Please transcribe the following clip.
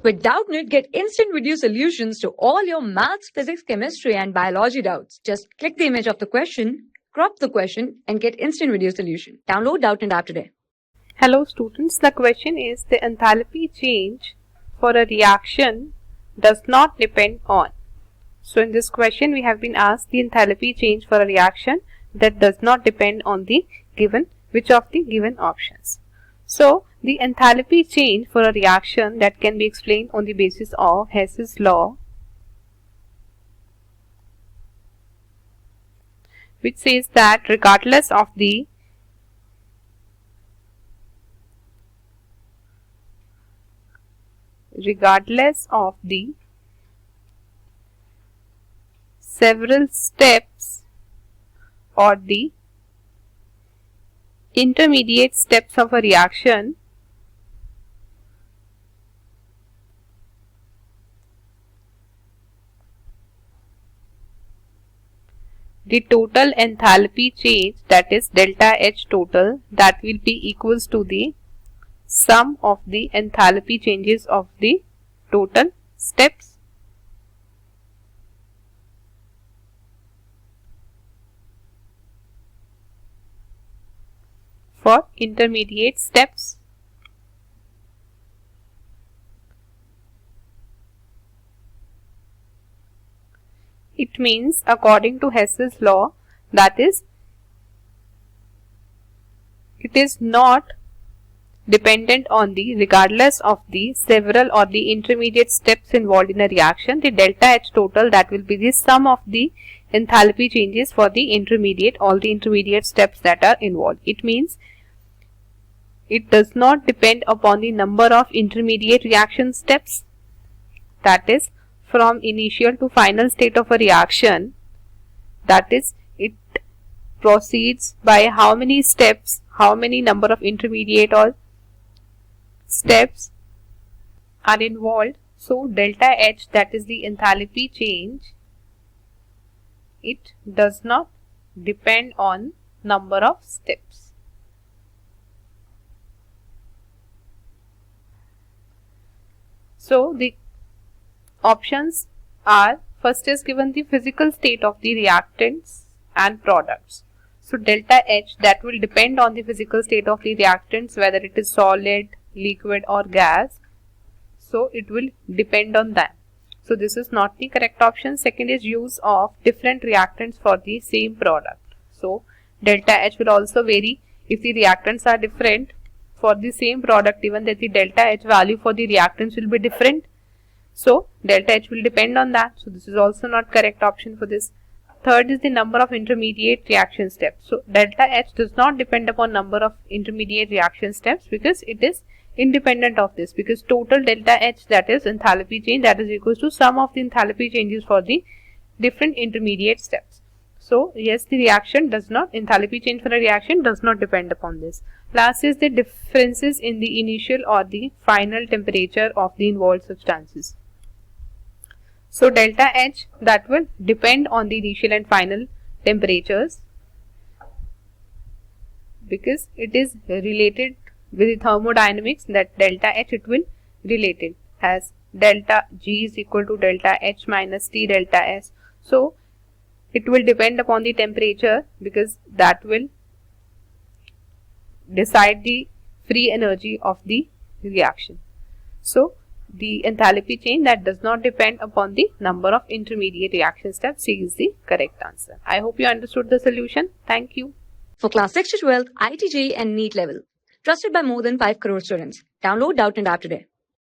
With Doubtnut, get instant video solutions to all your maths, physics, chemistry, and biology doubts. Just click the image of the question, crop the question, and get instant video solution. Download Doubtnut app today. Hello students, the question is the enthalpy change for a reaction does not depend on. So in this question we have been asked the enthalpy change for a reaction that does not depend on the given, which of the given options. So the enthalpy change for a reaction that can be explained on the basis of Hess's law, which says that regardless of the several steps or the intermediate steps of a reaction, the total enthalpy change, that is delta H total, that will be equals to the sum of the enthalpy changes of the total steps for intermediate steps. It means according to Hess's law, that is, it is not dependent on the, regardless of the several or the intermediate steps involved in a reaction, the delta H total, that will be the sum of the enthalpy changes for the intermediate, all the intermediate steps that are involved. It means it does not depend upon the number of intermediate reaction steps, that is from initial to final state of a reaction, that is it proceeds by how many steps, how many number of intermediate or steps are involved. So delta H, that is the enthalpy change, it does not depend on number of steps. So the options are, first is given the physical state of the reactants and products. So delta H, that will depend on the physical state of the reactants, whether it is solid, liquid or gas. So it will depend on that. So this is not the correct option. Second is use of different reactants for the same product. So delta H will also vary if the reactants are different for the same product, even that the delta H value for the reactants will be different. So delta H will depend on that. So this is also not correct option for this. Third is the number of intermediate reaction steps. So delta H does not depend upon number of intermediate reaction steps because it is independent of this, because total delta H, that is enthalpy change, that is equals to sum of the enthalpy changes for the different intermediate steps. So yes, the reaction does not, enthalpy change for a reaction does not depend upon this. Last is the differences in the initial or the final temperature of the involved substances. So delta H, that will depend on the initial and final temperatures because it is related with the thermodynamics, that delta H, it will related as delta G is equal to delta H minus T delta S. So it will depend upon the temperature because that will decide the free energy of the reaction. So the enthalpy change, that does not depend upon the number of intermediate reaction steps. C is the correct answer. I hope you understood the solution. Thank you. For class 6 to 12, IIT JEE and NEET level. Trusted by more than 5 crore students. Download Doubtnut app today.